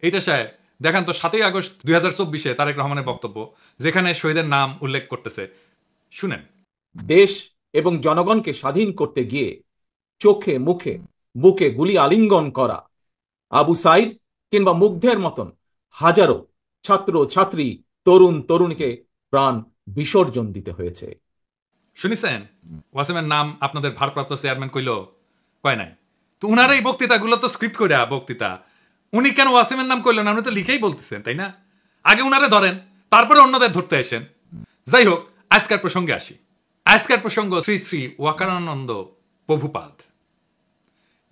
এইটা সাহেব দেখেন তো 7ই আগস্ট 2024 তারেক রহমানের বক্তব্য, যেখানে শহীদের নাম উল্লেখ করতেছে, শুনেন। দেশ এবং জনগণকে স্বাধীন করতে গিয়ে চোখে মুখে বুকে গুলি আলিঙ্গন করা আবু সাইদ কিংবা মুগ্ধের মতন হাজারো ছাত্র ছাত্রী তরুণ তরুণীকে প্রাণ বিসর্জন দিতে হয়েছে। শুনিছেন ওয়াসিমের নাম আপনাদের ভারপ্রাপ্ত চেয়ারম্যান কইল? কয় নাই তো। উনার এই বক্তৃতাগুলো তো স্ক্রিপ্ট করে বক্তৃতা, উনি কেন ওয়াসিমের নাম কইল না? উনি তো লিখেই বলতেছেন, তাই না? আগে উনারে ধরেন, তারপরে অন্যদের ধরতে আসেন। যাই হোক, আজকের প্রসঙ্গে আসি। আজকের প্রসঙ্গ শ্রী শ্রী ওয়াকারানন্দ প্রভুপাদ।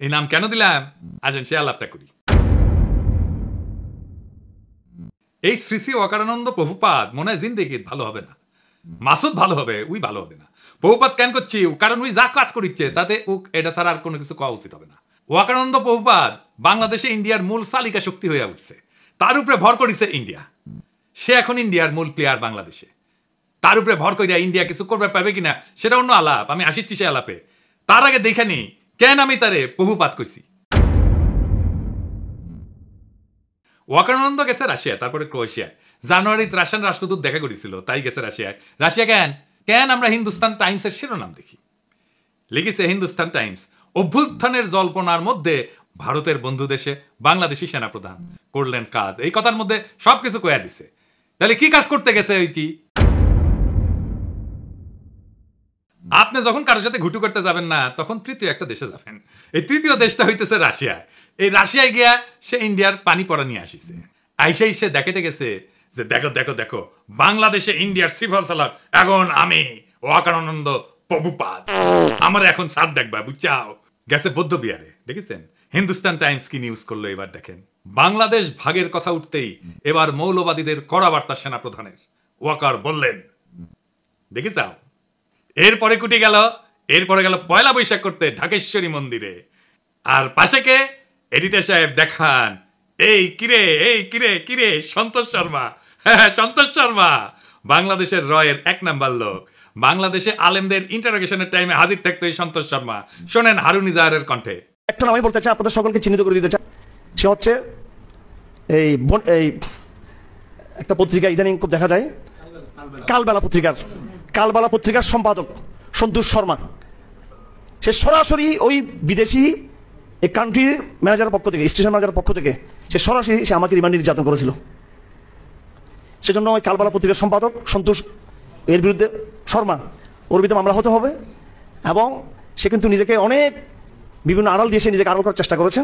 এই নাম কেন দিলাম আসেন সে আলাপটা করি। এই শ্রী শ্রী ওয়াকারানন্দ প্রভুপাদ মনে হয় জিন্দেগি ভালো হবে না, মাসুদ ভালো হবে, উই ভালো হবে না। প্রভুপাদ কেন করছি? কারণ উই যা কাজ করিচ্ছে তাতে এটা ছাড়া আর কোনো কিছু করা উচিত হবে না। ওয়াকারানন্দ প্রভুপাদ বাংলাদেশে ইন্ডিয়ার মূল চালিকা শক্তি হয়ে উঠছে, তার উপরে ভর করেছে ইন্ডিয়া। সে এখন ইন্ডিয়ার মূল প্লেয়ার বাংলাদেশে। তার উপরে ভর করে ইন্ডিয়া কিছু করবে পারবে কিনা সেটা অন্য আলাপ, আমি আসিচ্ছি সে আলাপে। তার আগে দেখে নি কেন আমি তারে প্রভুপাদ কইছি। ওয়াকারানন্দ গেছে রাশিয়া, তারপরে ক্রোয়েশিয়ায়। জানুয়ারিতে রাশিয়ান রাষ্ট্রদূত দেখা করেছিল, তাই গেছে রাশিয়ায়। রাশিয়া কেন কেন আমরা হিন্দুস্তান টাইমসের শিরোনাম দেখি, লিখেছে হিন্দুস্তান টাইমস, অভ্যুত্থানের জল্পনার মধ্যে ভারতের বন্ধু দেশে বাংলাদেশি সেনাপ্রধান করলেন কাজ। এই কথার মধ্যে সবকিছু কয়া দিছে। তাহলে কি কাজ করতে গেছে ওইটি? আপনি যখন কারোর সাথে ঘুটু করতে যাবেন না, তখন তৃতীয় একটা দেশে যাবেন। এই তৃতীয় দেশটা হইতেছে রাশিয়া। এই রাশিয়ায় গিয়া সে ইন্ডিয়ার পানি পড়া নিয়ে আসিছে। আইসাই সে দেখাতে গেছে যে দেখো দেখো দেখো, বাংলাদেশে ইন্ডিয়ার সিফল সালার এখন আমি ওয়াকারানন্দ প্রভুপাদ, আমার এখন সার দেখবা বুঝছাও। গেছে বৌদ্ধ বিহারে, দেখেছেন? হিন্দুস্তান টাইমস কি নিউজ করলো এবার দেখেন। বাংলাদেশ ভাগের কথা উঠতেই এবার মৌলবাদীদের কড়া বার্তা সেনাপ্রধানের। ওয়াকার বললেন, দেখেছাও। এরপরে কুটি গেল, এরপরে গেল পয়লা বৈশাখ করতে ঢাকেশ্বরী মন্দিরে। আর পাশে কে? এডিটর সাহেব দেখান, এই কিরে এই কিরে কিরে সন্তোষ শর্মা। হ্যাঁ সন্তোষ শর্মা বাংলাদেশের রয়ের 1 নাম্বার লোক। বাংলাদেশে আলেমদের ইন্টারোগেশনের টাইমে হাজির থাকতো এই সন্তোষ শর্মা। শোনেন হারুন ইজাহারের কণ্ঠে। একটা নামই বলতে চাই, আপনাদের সকলকে চিহ্নিত করে দিতে চাই। সে হচ্ছে এই একটা পত্রিকা ইদানিং খুব দেখা যায়, কালবেলা পত্রিকার সম্পাদক সন্তোষ শর্মা। সে সরাসরি ওই বিদেশি এই কান্ট্রির ম্যানেজারের পক্ষ থেকে, স্টেশন ম্যানেজারের পক্ষ থেকে সে সরাসরি সে আমাকে রিমান্ড নির্যাতন করেছিল। সেজন্য ওই কালবেলা পত্রিকার সম্পাদক সন্তোষ এর বিরুদ্ধে শর্মা, ওর বিরুদ্ধে মামলা হতে হবে। এবং সে কিন্তু নিজেকে অনেক বিভিন্ন আড়াল দিয়ে সে নিজেকে আড়াল করার চেষ্টা করেছে।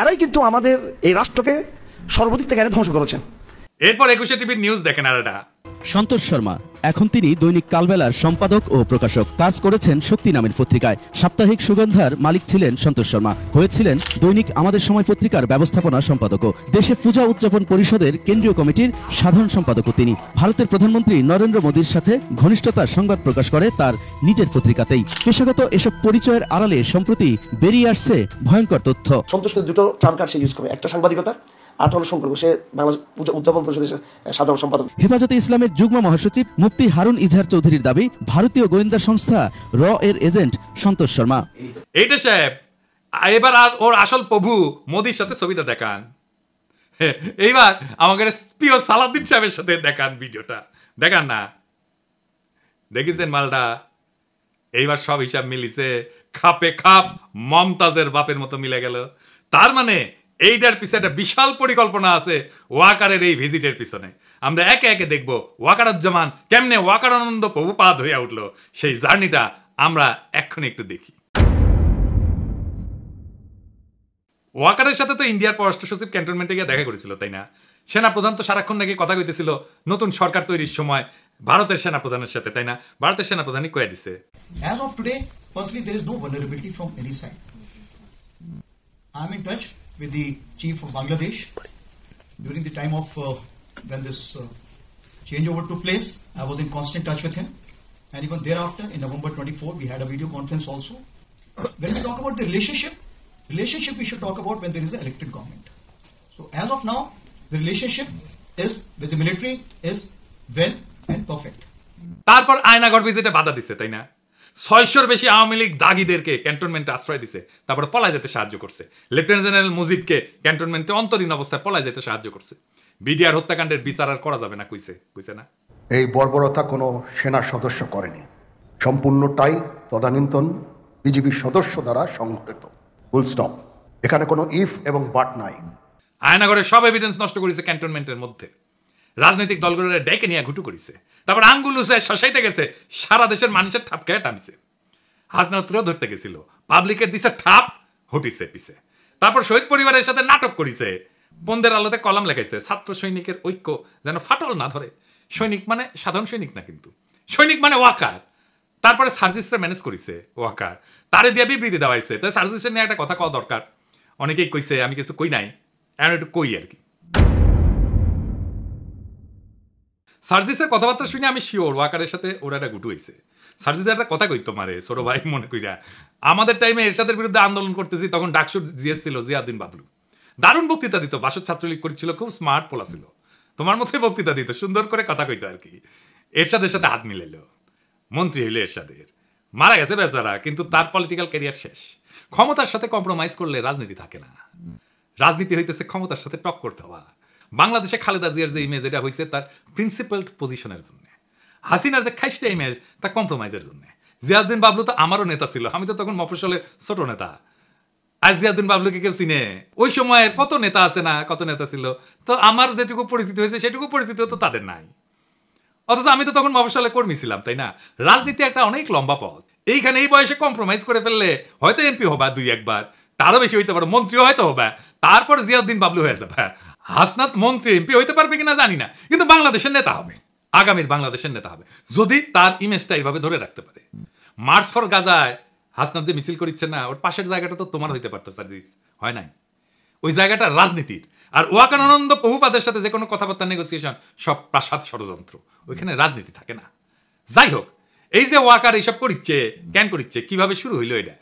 এরাই কিন্তু আমাদের এই রাষ্ট্রকে সর্বদিক থেকে ধ্বংস করেছে। এরপর 21 টিভির নিউজ দেখেন। আর এটা সন্তোষ শর্মা এখন তিনি দৈনিক কালবেলার সম্পাদক ও প্রকাশক। কাজ করেছেন শক্তি নামের পত্রিকায়। সাপ্তাহিক সুগন্ধার মালিক ছিলেন সন্তোষ শর্মা। হয়েছিলেন দৈনিক আমাদের সময় পত্রিকার ব্যবস্থাপনা সম্পাদকও। দেশে পূজা উদযাপন পরিষদের কেন্দ্রীয় কমিটির সাধারণ সম্পাদকও তিনি। ভারতের প্রধানমন্ত্রী নরেন্দ্র মোদীর সাথে ঘনিষ্ঠতার সংবাদ প্রকাশ করে তার নিজের পত্রিকাতেই। পেশাগত এসব পরিচয়ের আড়ালে সম্প্রতি বেরিয়ে আসছে ভয়ঙ্কর তথ্য। সন্তোষকে দুটো টার্ম কার্ড সে ইউজ করে, একটা সাংবাদিকতা আর হলো সম্পর্ক। সে বাংলাদেশ পূজা উদযাপন পরিষদের সাধারণ সম্পাদক। হেফাজতে ইসলামের যুগ্ম মহাসচিব মুফতি হারুন ইজহার চৌধুরীর দাবি, ভারতীয় গোয়েন্দা সংস্থা র এর এজেন্ট সন্তোষ শর্মা। এইটা সাহেব এবার আর ওর আসল প্রভু মোদির সাথে ছবিটা দেখান। এইবার আমাকে প্রিয় সালাউদ্দিন সাহেবের সাথে দেখান, ভিডিওটা দেখান না। দেখেছেন মালটা? এইবার সব হিসাব মিলিছে, খাপে খাপ মমতাজের বাপের মতো মিলে গেল। তার মানে এইটার পিছনে একটা বিশাল পরিকল্পনা আছে ওয়াকারের এই ভিজিটের পিছনে। আমরা একে একে দেখবো ওয়াকারুজ্জামান কেমনে ওয়াকারানন্দ প্রভুপাদ হইয়া উঠলো, সেই জার্নিটা আমরা এক্ষুনি একটু দেখি। ওয়াকারের সাথে তো ইন্ডিয়ার পররাষ্ট্র সচিব ক্যান্টনমেন্টে গিয়ে দেখা করেছিল, তাই না? সেনাপ্রধান তো সারাক্ষণ নাকি কথা কইতেছিল নতুন সরকার তৈরির সময় ভারতের সেনাপ্রধানের সাথে, তাই না? ভারতের সেনাপ্রধানই কয়ে দিছে, As of today, firstly, there is no vulnerability from any side. I am in touch with the chief of Bangladesh during the time of when this changeover took place. I was in constant touch with him, and even thereafter, in November 24, we had a video conference also. When we talk about the relationship we should talk about when there is an elected government. So as of now, the relationship is with the military is well and perfect. তারপর আয়নাঘর ভিজিটে বাধা দিছে, তাই না? 600-র বেশি আওয়ামী লীগ দাগিদেরকে ক্যান্টনমেন্টে আশ্রয় দিছে, তারপরে পলায় যেতে সাহায্য করছে। লেফটেন্যান্ট জেনারেল মুজিবকে ক্যান্টনমেন্টে অন্তরীণ অবস্থায় পলায় যেতে সাহায্য করছে। বিডিআর হত্যাকাণ্ডের বিচার আর করা যাবে না কইছে না? এই বর্বরতা কোনো সেনা সদস্য করেনি, সম্পূর্ণটাই তদানীন্তন বিজিবি সদস্য দ্বারা সংঘটিত। Full stop. এখানে কোনো ইফ এবং বাট নাই। আয়নাঘরে সব এভিডেন্স নষ্ট করেছে ক্যান্টনমেন্টের মধ্যে, রাজনৈতিক দলগুলোরে ডেকে নিয়ে ঘুটু করেছে, তারপর আঙ্গুল উঁচায় শশাইতে গেছে, সারা দেশের মানুষের ঠাপকায় টানছে। হাসনাতরেও ধরতে গেছিল, পাবলিকের দিছে ঠাপ, হটিছে পিছে। তারপর শহীদ পরিবারের সাথে নাটক করেছে, বন্ধের আলোতে কলাম লেখাইছে, ছাত্র সৈনিকের ঐক্য যেন ফাটল না ধরে। সৈনিক মানে সাধারণ সৈনিক না, কিন্তু সৈনিক মানে ওয়াকার। তারপরে সার্জিসরা ম্যানেজ করেছে ওয়াকার, তারে দিয়ে বিবৃতি দেওয়াইছে। তাই সার্জিসের নিয়ে একটা কথা কওয়া দরকার। অনেকেই কইছে, আমি কিছু কই নাই, এখন একটু কই আর কি। সার্জিসের কথাবার্তা শুনে আমি শিওর ওয়াকারের সাথে ওরা একটা গুটু হয়েছে। সার্জিসের একটা কথা কইতো মারে ছোট ভাই মনে কইরা, আমাদের টাইমে এরশাদের বিরুদ্ধে আন্দোলন করতেছি, তখন ডাকসুর জিএস ছিল জিয়াউদ্দিন বাবলু, দারুণ বক্তৃতা দিত, বাসদ ছাত্রলীগ করেছিল, খুব স্মার্ট পোলা ছিল, তোমার মতোই বক্তৃতা দিত, সুন্দর করে কথা কইতো আর কি। এরশাদের সাথে হাত মিলাইল, মন্ত্রী হইলে এরশাদের, মারা গেছে বেচারা, কিন্তু তার পলিটিক্যাল ক্যারিয়ার শেষ। ক্ষমতার সাথে কম্প্রোমাইজ করলে রাজনীতি থাকে না, রাজনীতি হইতেছে ক্ষমতার সাথে টক্কর দেওয়া। বাংলাদেশে খালেদা জিয়ার যে ইমেজ, এটা হয়েছে তার প্রিন্সিপালড পজিশনের জন্য। হাসিনার যে খাইস্টা ইমেজ, তা কম্প্রোমাইজের জন্য। জিয়াউদ্দিন বাবলু তো আমারও নেতা ছিল, আমি তো তখন মফস্বলের ছোট নেতা। আর জিয়াউদ্দিন বাবলুকে কেউ চিনে? ওই সময়ের কত নেতা আছে না, কত নেতা ছিল, তো আমার যেটুকু পরিচিতি হয়েছে সেটুকু পরিচিতি তো তাদের নাই। অথচ আমি তো তখন মফস্বলে কর্মী ছিলাম, তাই না? রাজনীতি একটা অনেক লম্বা পথ। এইখানে এই বয়সে কম্প্রোমাইজ করে ফেললে হয়তো এমপি হবা 2-1 বার, তারও বেশি হইতে পারো, মন্ত্রীও হয়তো হবা, তারপর জিয়াউদ্দিন বাবলু হয়ে যাবে। হাসনাত মন্ত্রী এমপি হইতে পারবে কিনা জানি না, কিন্তু বাংলাদেশের নেতা হবে, আগামীর বাংলাদেশের নেতা হবে, যদি তার ইমেজটা এইভাবে ধরে রাখতে পারে। মার্চ ফর গাজায় হাসনাত যে মিছিল করিচ্ছে না, ওর পাশের জায়গাটা তো তোমার হইতে পারতো সার্জিস, হয় নাই? ওই জায়গাটা রাজনীতির। আর ওয়াকানন্দ বহুপাদের সাথে যে কোনো কথাবার্তা নেগোসিয়েশন সব প্রাসাদ ষড়যন্ত্র, ওইখানে রাজনীতি থাকে না। যাই হোক, এই যে ওয়াকার এইসব করিচ্ছে, কেন করিচ্ছে, কিভাবে শুরু হইলো এটা?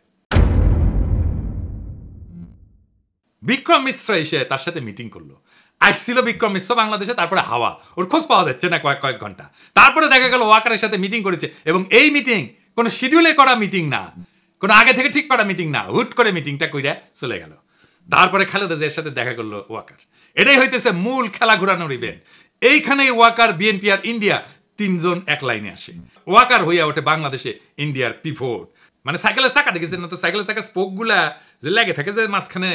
বিক্রম মিশ্র এসে তার সাথে মিটিং করলো, আসছিল বিক্রম মিশ্র বাংলাদেশে, তারপরে হাওয়া, ওর খোঁজ পাওয়া যাচ্ছে না কয়েক ঘন্টা। তারপরে দেখা গেল ওয়াকারের সাথে মিটিং করেছে, এবং এই মিটিং কোনো শিডিউলে করা মিটিং না, কোনো আগে থেকে ঠিক করা মিটিং না, হুট করে মিটিংটা কইরা চলে গেল। তারপরে খালেদা জিয়ার সাথে দেখা করলো ওয়াকার। এটাই হইতেছে মূল খেলা ঘুরানোর ইভেন্ট। এইখানেই ওয়াকার, বিএনপি আর ইন্ডিয়া তিনজন এক লাইনে আসে। ওয়াকার হইয়া ওঠে বাংলাদেশে ইন্ডিয়ার পিভট, মানে সাইকেলের চাকা দেখেছেন না তো, সাইকেলের চাকা স্পোক গুলা যে লেগে থাকে যে মাঝখানে,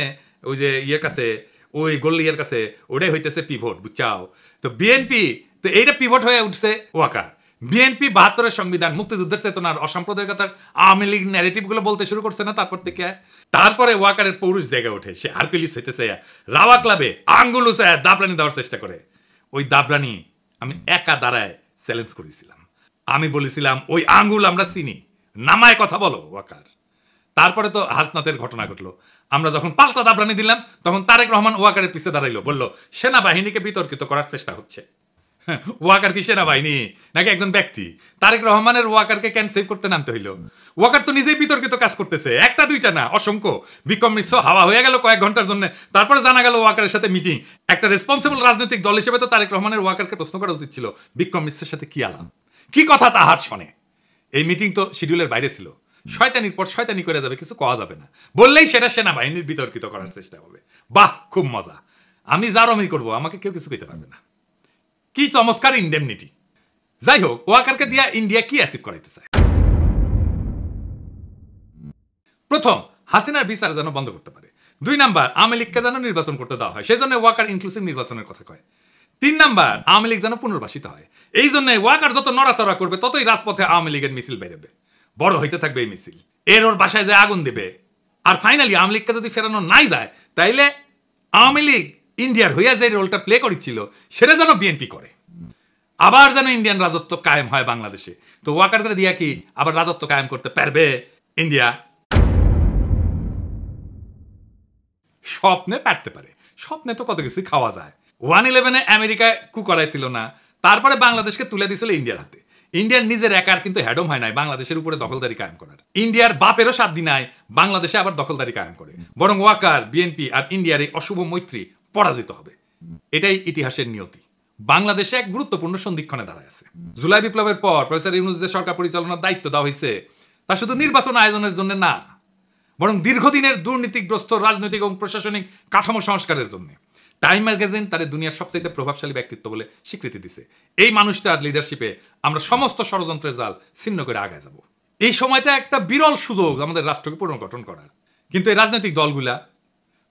ওই যে ইয়ের কাছে, ওই গোল্লিয়ার কাছে, ওটাই হইতেছে পিভট, বুঝছাও? তো বিএনপি তো এইটা পিভট হয়ে উঠছে ওয়াকার। বিএনপি 72-এর সংবিধান, মুক্তিযুদ্ধের চেতনার, অসাম্প্রদায়িকতার, আওয়ামী লীগ ন্যারেটিভ গুলো বলতে শুরু করছে না তারপর থেকে। তারপরে ওয়াকারের পৌরুষ জায়গা ওঠে, সে আর্কিলিস হইতেছে, রাওয়া ক্লাবে আঙ্গুল উঁচায় দাবরানি দেওয়ার চেষ্টা করে। ওই দাবরানি আমি একা দাঁড়ায় চ্যালেঞ্জ করেছিলাম, আমি বলেছিলাম ওই আঙ্গুল আমরা চিনি, নামায় কথা বলো ওয়াকার। তারপরে তো হাসনাতের ঘটনা ঘটলো, আমরা যখন পাল্টা দাবরানি দিলাম, তখন তারেক রহমান ওয়াকারের পিছে দাঁড়াইলো, বললো সেনাবাহিনীকে বিতর্কিত করার চেষ্টা হচ্ছে। ওয়াকার কি সেনাবাহিনী নাকি একজন ব্যক্তি? তারেক রহমানের ওয়াকারকে কেন সেভ করতে নামতে হইল? ওয়াকার তো নিজেই বিতর্কিত কাজ করতেছে, একটা দুইটা না, অসংখ্য। বিক্রম মিশ্র হাওয়া হয়ে গেল কয়েক ঘন্টার জন্য, তারপরে জানা গেল ওয়াকারের সাথে মিটিং। একটা রেসপন্সিবল রাজনৈতিক দল হিসেবে তো তারেক রহমানের ওয়াকারকে প্রশ্ন করা উচিত ছিল, বিক্রম মিশ্রের সাথে কি আলাপ, কি কথা তাহার শোনে। এই মিটিং তো শিডিউলের বাইরে ছিল, শয়তানির পর শয়তানি করে যাবে, কিছু কওয়া যাবে না, বললেই সেটা সেনাবাহিনীর বিতর্কিত করার চেষ্টা হবে। বাহ, খুব মজা, আমি যার অমি করবো, আমাকে কেউ কিছু কইতে পারবে না। কি চমৎকার ইন্ডেমনিটি। যাই হোক, ওয়াকারকে দিয়া ইন্ডিয়া কি অ্যাচিভ করাইতে চায়? প্রথম, হাসিনার বিচার যেন বন্ধ করতে পারে। 2 নাম্বার, আওয়ামী লীগকে যেন নির্বাচন করতে দেওয়া হয়, সেই জন্য ওয়াকার ইনক্লুসিভ নির্বাচনের কথা কয়। 3 নাম্বার, আওয়ামী লীগ যেন পুনর্বাসিত হয়। এই জন্য ওয়াকার যত নড়াচড়া করবে, ততই রাজপথে আওয়ামী লীগের মিছিল বেরোবে, বড় হইতে থাকবে এই মিছিল, ওর বাসায় যায় আগুন দেবে। আর ফাইনালি আওয়ামী লীগকে যদি ফেরানো নাই যায়, তাইলে আওয়ামী লীগ ইন্ডিয়ার হইয়া যে রোলটা প্লে করেছিল, সেটা যেন বিএনপি করে, আবার যেন ইন্ডিয়ান রাজত্ব কায়েম হয় বাংলাদেশে। তো ওয়াকার করে দিয়া কি আবার রাজত্ব কায়েম করতে পারবে ইন্ডিয়া? স্বপ্নে পারতে পারে, স্বপ্নে তো কত কিছু খাওয়া যায়। 1/11-এ আমেরিকায় কু করাইছিল না, তারপরে বাংলাদেশকে তুলে দিয়েছিল ইন্ডিয়ার হাতে। ইন্ডিয়ার নিজের একার কিন্তু হ্যাডম হয় নাই বাংলাদেশের উপরে দখলদারি কায়েম করার। ইন্ডিয়ার বাপেরও সাধ্য নাই বাংলাদেশে আবার দখলদারি কায়েম করে, বরং ওয়াকার, বিএনপি আর ইন্ডিয়ার এই অশুভ মৈত্রী পরাজিত হবে। এটাই ইতিহাসের নিয়তি। বাংলাদেশে এক গুরুত্বপূর্ণ সন্ধিক্ষণে দাঁড়ায় আছে। জুলাই বিপ্লবের পর প্রফেসর ইউনূস যে সরকার পরিচালনার দায়িত্ব দেওয়া হয়েছে তা শুধু নির্বাচন আয়োজনের জন্য না, বরং দীর্ঘদিনের দুর্নীতিগ্রস্ত রাজনৈতিক এবং প্রশাসনিক কাঠামো সংস্কারের জন্য। টাইম ম্যাগাজিন তার দুনিয়ার সবচেয়ে প্রভাবশালী ব্যক্তিত্ব বলে স্বীকৃতি দিছে। এই মানুষটার লিডারশিপে আমরা সমস্ত ষড়যন্ত্রের জাল ছিন্ন করে আগায় যাব। এই সময়টা একটা বিরল সুযোগ আমাদের রাষ্ট্রকে পুনর্গঠন করার, কিন্তু এই রাজনৈতিক দলগুলা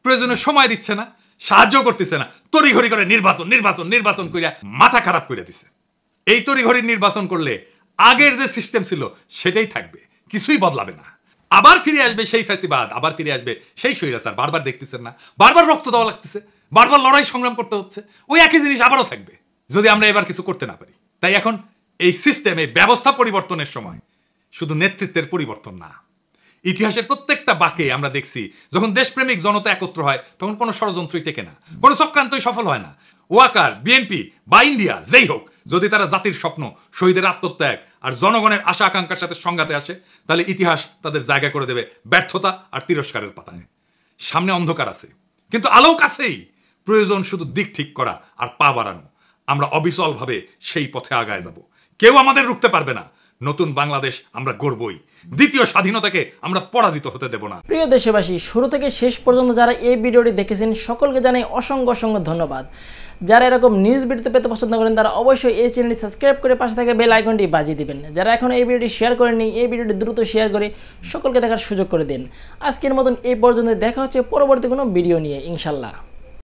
প্রয়োজনে সময় দিচ্ছে না, সাহায্য করতেছে না, তড়িঘড়ি করে নির্বাচন নির্বাচন নির্বাচন করিয়া মাথা খারাপ করে দিছে। এই তড়িঘড়ি নির্বাচন করলে আগের যে সিস্টেম ছিল সেটাই থাকবে, কিছুই বদলাবে না। আবার ফিরে আসবে সেই ফ্যাসিবাদ, আবার ফিরে আসবে সেই স্বৈরাচার। বারবার দেখতেছেন না, বারবার রক্ত দেওয়া লাগতেছে, বারবার লড়াই সংগ্রাম করতে হচ্ছে, ওই একই জিনিস আবারও থাকবে যদি আমরা এবার কিছু করতে না পারি। তাই এখন এই সিস্টেমে ব্যবস্থা পরিবর্তনের সময় শুধু নেতৃত্বের পরিবর্তন না, ইতিহাসের প্রত্যেকটা বাঁকে আমরা দেখছি যখন দেশপ্রেমিক জনতা একত্র হয় তখন কোনো ষড়যন্ত্রই টেকে না, কোনো চক্রান্তই সফল হয় না। ওয়াকার, বিএনপি বা ইন্ডিয়া যেই হোক, যদি তারা জাতির স্বপ্ন, শহীদের আত্মত্যাগ আর জনগণের আশা আকাঙ্ক্ষার সাথে সংঘাতে আসে, তাহলে ইতিহাস তাদের জায়গা করে দেবে ব্যর্থতা আর তিরস্কারের পাতায়। সামনে অন্ধকার আছে, কিন্তু আলোক আছেই। প্রয়োজন শুধু দিক ঠিক করা আর পা বাড়ানো। আমরা অবিচলভাবে সেই পথে আগায় যাব, কেউ আমাদের রুখতে পারবে না। নতুন বাংলাদেশ আমরা গড়বই, দ্বিতীয় স্বাধীনতাকে আমরা পরাজিত হতে দেব না। প্রিয় দেশবাসী, শুরু থেকে শেষ পর্যন্ত যারা এই ভিডিওটি দেখেছেন সকলকে জানাই অসংখ্য অসংখ্য ধন্যবাদ। যারা এরকম নিউজ ভিডিও পেতে পছন্দ করেন তারা অবশ্যই এই চ্যানেলটি সাবস্ক্রাইব করে পাশে থাকা বেল আইকনটি বাজিয়ে দিবেন। যারা এখন এই ভিডিওটি শেয়ার করেননি, এই ভিডিওটি দ্রুত শেয়ার করে সকলকে দেখার সুযোগ করে দিন। আজকের মতন এই পর্যন্ত, দেখা হচ্ছে পরবর্তী কোনো ভিডিও নিয়ে ইনশাল্লাহ।